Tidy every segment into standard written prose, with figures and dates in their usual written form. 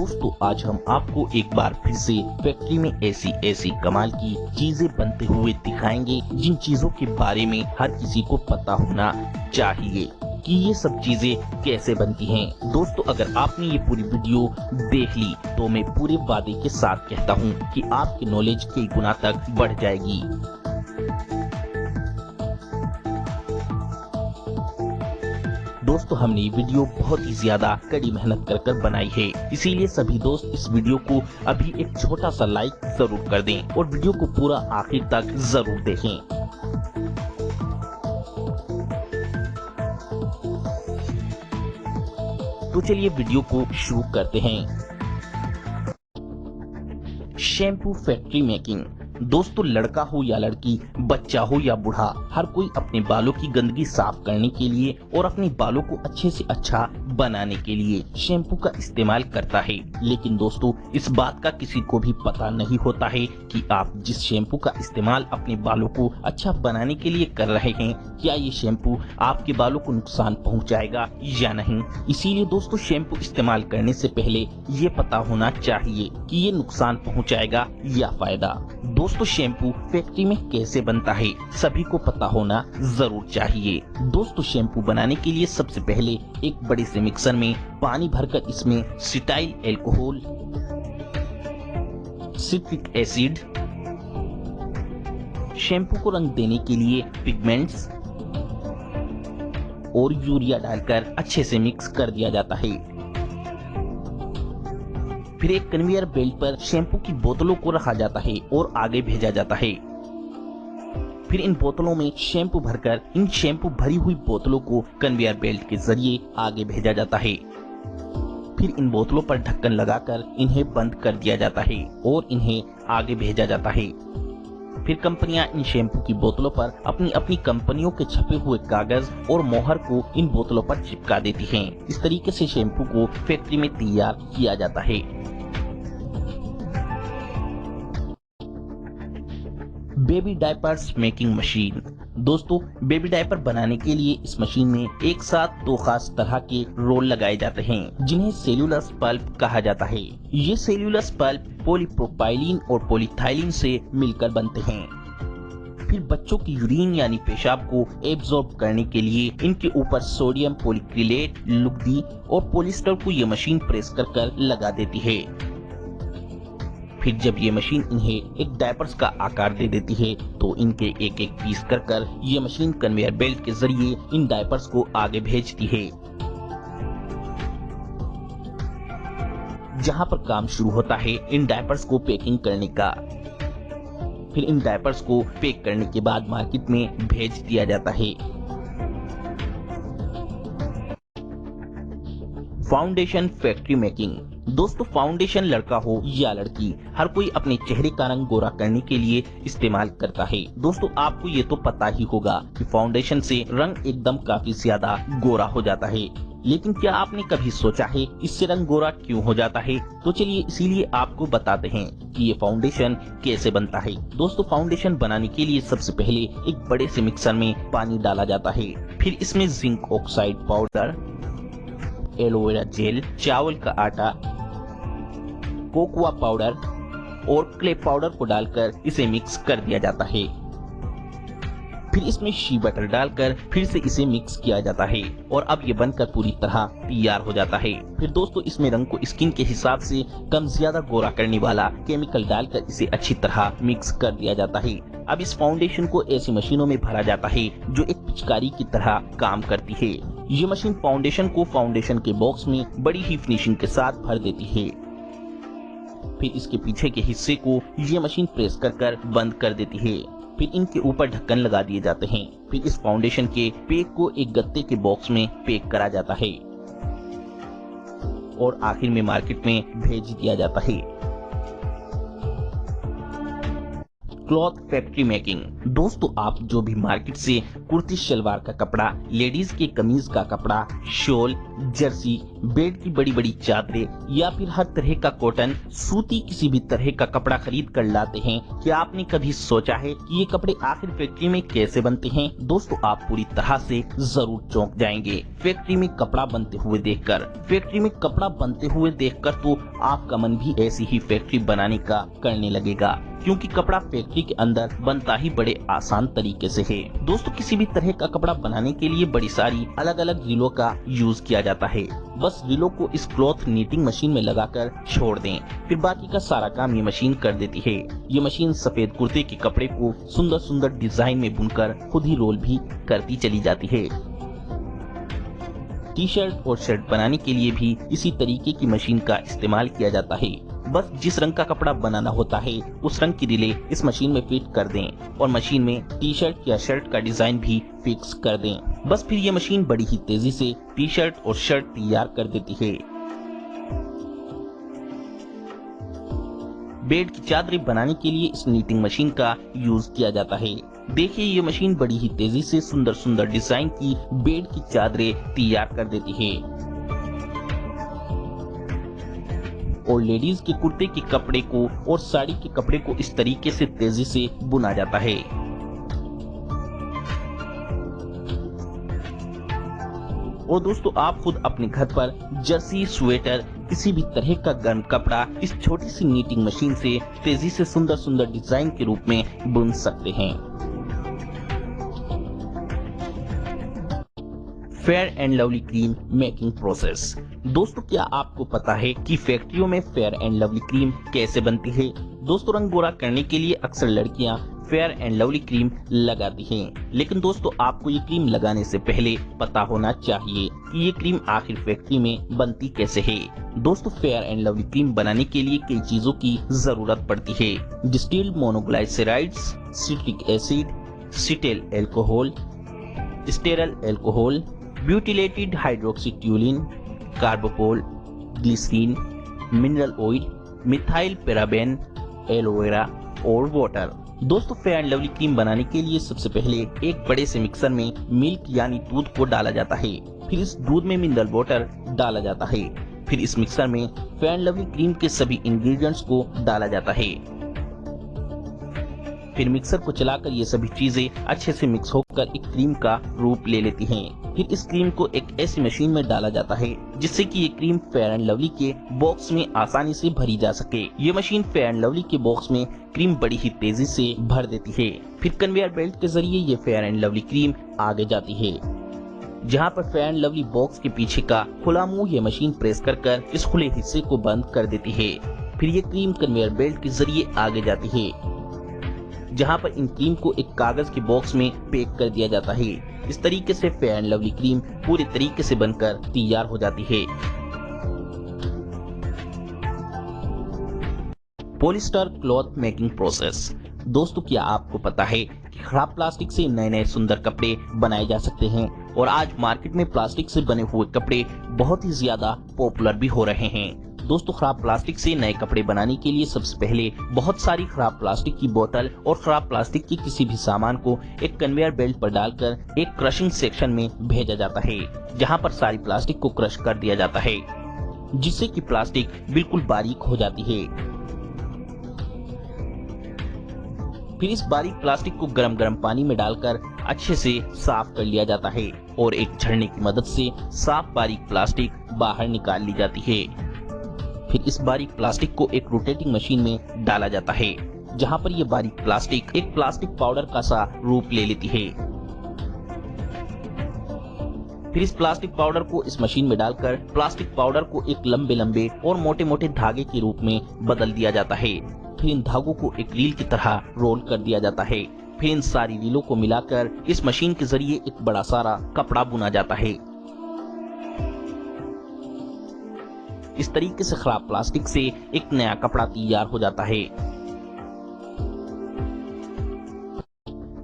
दोस्तों आज हम आपको एक बार फिर से फैक्ट्री में ऐसी कमाल की चीजें बनते हुए दिखाएंगे जिन चीजों के बारे में हर किसी को पता होना चाहिए कि ये सब चीजें कैसे बनती हैं। दोस्तों अगर आपने ये पूरी वीडियो देख ली तो मैं पूरे वादे के साथ कहता हूँ कि आपकी नॉलेज कई गुना तक बढ़ जाएगी। दोस्तों हमने ये वीडियो बहुत ही ज्यादा कड़ी मेहनत कर बनाई है, इसीलिए सभी दोस्त इस वीडियो को अभी एक छोटा सा लाइक जरूर कर दें और वीडियो को पूरा आखिर तक जरूर देखें। तो चलिए वीडियो को शुरू करते हैं। Shampoo factory making. दोस्तों लड़का हो या लड़की, बच्चा हो या बूढ़ा, हर कोई अपने बालों की गंदगी साफ करने के लिए और अपने बालों को अच्छे से अच्छा बनाने के लिए शैम्पू का इस्तेमाल करता है। लेकिन दोस्तों इस बात का किसी को भी पता नहीं होता है कि आप जिस शैम्पू का इस्तेमाल अपने बालों को अच्छा बनाने के लिए कर रहे हैं, क्या ये शैम्पू आपके बालों को नुकसान पहुंचाएगा या नहीं। इसीलिए दोस्तों शैम्पू इस्तेमाल करने से पहले ये पता होना चाहिए कि ये नुकसान पहुंचाएगा या फायदा। दोस्तों शैम्पू फैक्ट्री में कैसे बनता है सभी को पता होना जरूर चाहिए। दोस्तों शैम्पू बनाने के लिए सबसे पहले एक बड़े से मिक्सर में पानी भरकर इसमें cetyl alcohol, citric acid, shampoo को रंग देने के लिए पिगमेंट्स और यूरिया डालकर अच्छे से मिक्स कर दिया जाता है। फिर एक कन्वेयर बेल्ट पर शैम्पू की बोतलों को रखा जाता है और आगे भेजा जाता है। फिर इन बोतलों में शैम्पू भरकर इन शैम्पू भरी हुई बोतलों को कन्वेयर बेल्ट के जरिए आगे भेजा जाता है। फिर इन बोतलों पर ढक्कन लगाकर इन्हें बंद कर दिया जाता है और इन्हें आगे भेजा जाता है। फिर कंपनियां इन शैम्पू की बोतलों पर अपनी अपनी कंपनियों के छपे हुए कागज और मोहर को इन बोतलों पर चिपका देती हैं। इस तरीके से शैम्पू को फैक्ट्री में तैयार किया जाता है। Baby diapers making machine. दोस्तों बेबी डायपर बनाने के लिए इस मशीन में एक साथ दो खास तरह के रोल लगाए जाते हैं जिन्हें सेल्यूलस पल्प कहा जाता है। ये सेल्यूलस पल्प पॉलीप्रोपाइलीन और पॉलीथाइलीन से मिलकर बनते हैं। फिर बच्चों की यूरिन यानी पेशाब को एब्जॉर्ब करने के लिए इनके ऊपर सोडियम पॉलीक्रिलेट, लुगदी और पॉलिस्टर को ये मशीन प्रेस कर लगा देती है। फिर जब ये मशीन इन्हें एक डायपर्स का आकार दे देती है तो इनके एक एक पीस कर ये मशीन कन्वेयर बेल्ट के जरिए इन डायपर्स को आगे भेजती है, जहां पर काम शुरू होता है इन डायपर्स को पैकिंग करने का। फिर इन डायपर्स को पैक करने के बाद मार्केट में भेज दिया जाता है। Foundation factory making. दोस्तों फाउंडेशन लड़का हो या लड़की, हर कोई अपने चेहरे का रंग गोरा करने के लिए इस्तेमाल करता है। दोस्तों आपको ये तो पता ही होगा कि फाउंडेशन से रंग एकदम काफी ज्यादा गोरा हो जाता है। लेकिन क्या आपने कभी सोचा है इससे रंग गोरा क्यों हो जाता है? तो चलिए इसीलिए आपको बताते हैं कि ये फाउंडेशन कैसे बनता है। दोस्तों फाउंडेशन बनाने के लिए सबसे पहले एक बड़े से मिक्सर में पानी डाला जाता है। फिर इसमें zinc oxide powder, aloe vera gel, चावल का आटा, कोकोआ पाउडर और क्ले पाउडर को डालकर इसे मिक्स कर दिया जाता है। फिर इसमें शी बटर डालकर फिर से इसे मिक्स किया जाता है और अब ये बनकर पूरी तरह तैयार हो जाता है। फिर दोस्तों इसमें रंग को स्किन के हिसाब से कम ज्यादा गोरा करने वाला केमिकल डालकर इसे अच्छी तरह मिक्स कर दिया जाता है। अब इस फाउंडेशन को ऐसी मशीनों में भरा जाता है जो एक पिचकारी की तरह काम करती है। ये मशीन फाउंडेशन को फाउंडेशन के बॉक्स में बड़ी ही फिनिशिंग के साथ भर देती है। फिर इसके पीछे के हिस्से को ये मशीन प्रेस कर बंद कर देती है। फिर इनके ऊपर ढक्कन लगा दिए जाते हैं। फिर इस फाउंडेशन के पैक को एक गत्ते के बॉक्स में पैक करा जाता है और आखिर में मार्केट में भेज दिया जाता है। Cloth factory making. दोस्तों आप जो भी मार्केट से कुर्ती शलवार का कपड़ा, लेडीज के कमीज का कपड़ा, शॉल, जर्सी, बेड की बड़ी बड़ी चादरें या फिर हर तरह का कॉटन, सूती किसी भी तरह का कपड़ा खरीद कर लाते हैं, क्या आपने कभी सोचा है कि ये कपड़े आखिर फैक्ट्री में कैसे बनते हैं? दोस्तों आप पूरी तरह से जरूर चौंक जाएंगे फैक्ट्री में कपड़ा बनते हुए देखकर। फैक्ट्री में कपड़ा बनते हुए देखकर तो आपका मन भी ऐसी ही फैक्ट्री बनाने का करने लगेगा, क्योंकि कपड़ा फैक्ट्री के अंदर बनता ही बड़े आसान तरीके से है। दोस्तों किसी भी तरह का कपड़ा बनाने के लिए बड़ी सारी अलग अलग रीलों का यूज किया जाता है। बस रीलों को इस क्लॉथ नीटिंग मशीन में लगाकर छोड़ दें, फिर बाकी का सारा काम ये मशीन कर देती है। ये मशीन सफेद कुर्ते के कपड़े को सुंदर सुंदर डिजाइन में बुनकर खुद ही रोल भी करती चली जाती है। टी शर्ट और शर्ट बनाने के लिए भी इसी तरीके की मशीन का इस्तेमाल किया जाता है। बस जिस रंग का कपड़ा बनाना होता है उस रंग की रीलें इस मशीन में फिट कर दें और मशीन में टी शर्ट या शर्ट का डिजाइन भी फिक्स कर दें। बस फिर ये मशीन बड़ी ही तेजी से टी शर्ट और शर्ट तैयार कर देती है। बेड की चादरें बनाने के लिए इस नीटिंग मशीन का यूज किया जाता है। देखिए ये मशीन बड़ी ही तेजी से सुंदर सुंदर डिजाइन की बेड की चादरें तैयार कर देती है और लेडीज के कुर्ते के कपड़े को और साड़ी के कपड़े को इस तरीके से तेजी से बुना जाता है। और दोस्तों आप खुद अपने घर पर जर्सी, स्वेटर, किसी भी तरह का गर्म कपड़ा इस छोटी सी नीटिंग मशीन से तेजी से सुंदर सुंदर डिजाइन के रूप में बुन सकते हैं। Fair and Lovely cream making process. दोस्तों क्या आपको पता है कि फैक्ट्रियों में फेयर एंड लवली क्रीम कैसे बनती है? दोस्तों रंग गोरा करने के लिए अक्सर लड़कियां फेयर एंड लवली क्रीम लगाती हैं, लेकिन दोस्तों आपको ये क्रीम लगाने से पहले पता होना चाहिए कि ये क्रीम आखिर फैक्ट्री में बनती कैसे है। दोस्तों फेयर एंड लवली क्रीम बनाने के लिए कई चीजों की जरूरत पड़ती है। Distilled monoglycerides, citric acid, cetyl alcohol, stearyl alcohol, butylated hydroxytoluene, carbopol, glycerin, mineral oil, methyl paraben, aloe vera और वाटर। दोस्तों फेयर एंड लवली क्रीम बनाने के लिए सबसे पहले एक बड़े से मिक्सर में मिल्क यानी दूध को डाला जाता है, फिर इस दूध में मिनरल वाटर डाला जाता है, फिर इस मिक्सर में फेयर एंड लवली क्रीम के सभी इंग्रेडिएंट्स को डाला जाता है। फिर मिक्सर को चलाकर ये सभी चीजें अच्छे से मिक्स होकर एक क्रीम का रूप ले लेती हैं। फिर इस क्रीम को एक ऐसी मशीन में डाला जाता है जिससे कि ये क्रीम फेयर एंड लवली के बॉक्स में आसानी से भरी जा सके। ये मशीन फेयर एंड लवली के बॉक्स में क्रीम बड़ी ही तेजी से भर देती है। फिर कन्वेयर बेल्ट के जरिए ये फेयर एंड लवली क्रीम आगे जाती है, जहाँ पर फेयर एंड लवली बॉक्स के पीछे का खुला मुंह ये मशीन प्रेस कर इस खुले हिस्से को बंद कर देती है। फिर ये क्रीम कन्वेयर बेल्ट के जरिए आगे जाती है, जहाँ पर इन क्रीम को एक कागज के बॉक्स में पैक कर दिया जाता है। इस तरीके से फेयर एंड लवली क्रीम पूरे तरीके से बनकर तैयार हो जाती है। Polyester cloth making process. दोस्तों क्या आपको पता है कि खराब प्लास्टिक से नए नए सुंदर कपड़े बनाए जा सकते हैं और आज मार्केट में प्लास्टिक से बने हुए कपड़े बहुत ही ज्यादा पॉपुलर भी हो रहे हैं। दोस्तों खराब प्लास्टिक से नए कपड़े बनाने के लिए सबसे पहले बहुत सारी खराब प्लास्टिक की बोतल और खराब प्लास्टिक के किसी भी सामान को एक कन्वेयर बेल्ट पर डालकर एक क्रशिंग सेक्शन में भेजा जाता है, जहां पर सारी प्लास्टिक को क्रश कर दिया जाता है, जिससे कि प्लास्टिक बिल्कुल बारीक हो जाती है। फिर इस बारीक प्लास्टिक को गरम गरम पानी में डालकर अच्छे से साफ कर लिया जाता है और एक झरने की मदद से साफ बारीक प्लास्टिक बाहर निकाल ली जाती है। फिर इस बारीक प्लास्टिक को एक रोटेटिंग मशीन में डाला जाता है, जहां पर यह बारीक प्लास्टिक एक प्लास्टिक पाउडर का सा रूप ले लेती है। फिर इस प्लास्टिक पाउडर को इस मशीन में डालकर प्लास्टिक पाउडर को एक लंबे लंबे और मोटे मोटे धागे के रूप में बदल दिया जाता है। फिर इन धागों को एक रील की तरह रोल कर दिया जाता है। फिर इन सारी रीलों को मिलाकर इस मशीन के जरिए एक बड़ा सारा कपड़ा बुना जाता है। इस तरीके से खराब प्लास्टिक से एक नया कपड़ा तैयार हो जाता है।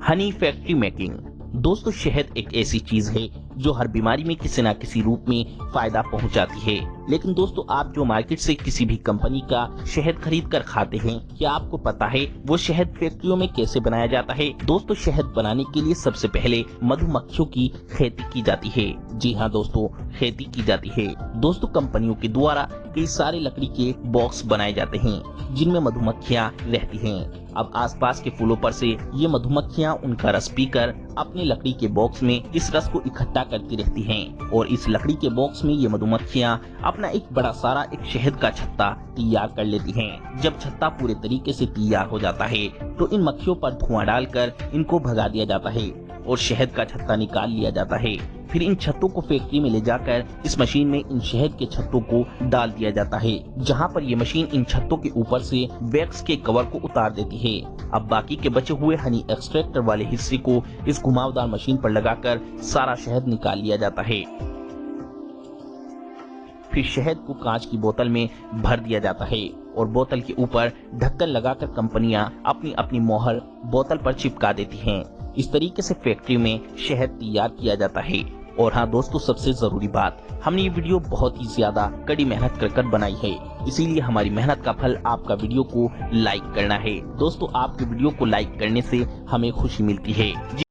Honey factory making. दोस्तों शहद एक ऐसी चीज है जो हर बीमारी में किसी न किसी रूप में फायदा पहुंचाती है। लेकिन दोस्तों आप जो मार्केट से किसी भी कंपनी का शहद खरीद कर खाते हैं, क्या आपको पता है वो शहद फैक्ट्रियों में कैसे बनाया जाता है? दोस्तों शहद बनाने के लिए सबसे पहले मधुमक्खियों की खेती की जाती है। जी हाँ दोस्तों, खेती की जाती है। दोस्तों कंपनियों के द्वारा कई सारे लकड़ी के बॉक्स बनाए जाते हैं जिनमें मधुमक्खियां रहती हैं। अब आसपास के फूलों पर से ये मधुमक्खियां उनका रस पीकर अपने लकड़ी के बॉक्स में इस रस को इकट्ठा करती रहती हैं और इस लकड़ी के बॉक्स में ये मधुमक्खियां अपना एक बड़ा सारा एक शहद का छत्ता तैयार कर लेती हैं। जब छत्ता पूरे तरीके से तैयार हो जाता है तो इन मक्खियों पर धुआं डालकर इनको भगा दिया जाता है और शहद का छत्ता निकाल लिया जाता है। फिर इन छत्तों को फैक्ट्री में ले जाकर इस मशीन में इन शहद के छत्तों को डाल दिया जाता है, जहां पर ये मशीन इन छत्तों के ऊपर से वैक्स के कवर को उतार देती है। अब बाकी के बचे हुए हनी एक्सट्रैक्टर वाले हिस्से को इस घुमावदार मशीन पर लगाकर सारा शहद निकाल लिया जाता है। फिर शहद को कांच की बोतल में भर दिया जाता है और बोतल के ऊपर ढक्कन लगाकर कंपनियां अपनी अपनी मोहर बोतल पर चिपका देती हैं। इस तरीके से फैक्ट्री में शहद तैयार किया जाता है। और हाँ दोस्तों, सबसे जरूरी बात, हमने ये वीडियो बहुत ही ज्यादा कड़ी मेहनत कर बनाई है, इसीलिए हमारी मेहनत का फल आपका वीडियो को लाइक करना है। दोस्तों आपके वीडियो को लाइक करने से हमें खुशी मिलती है। जी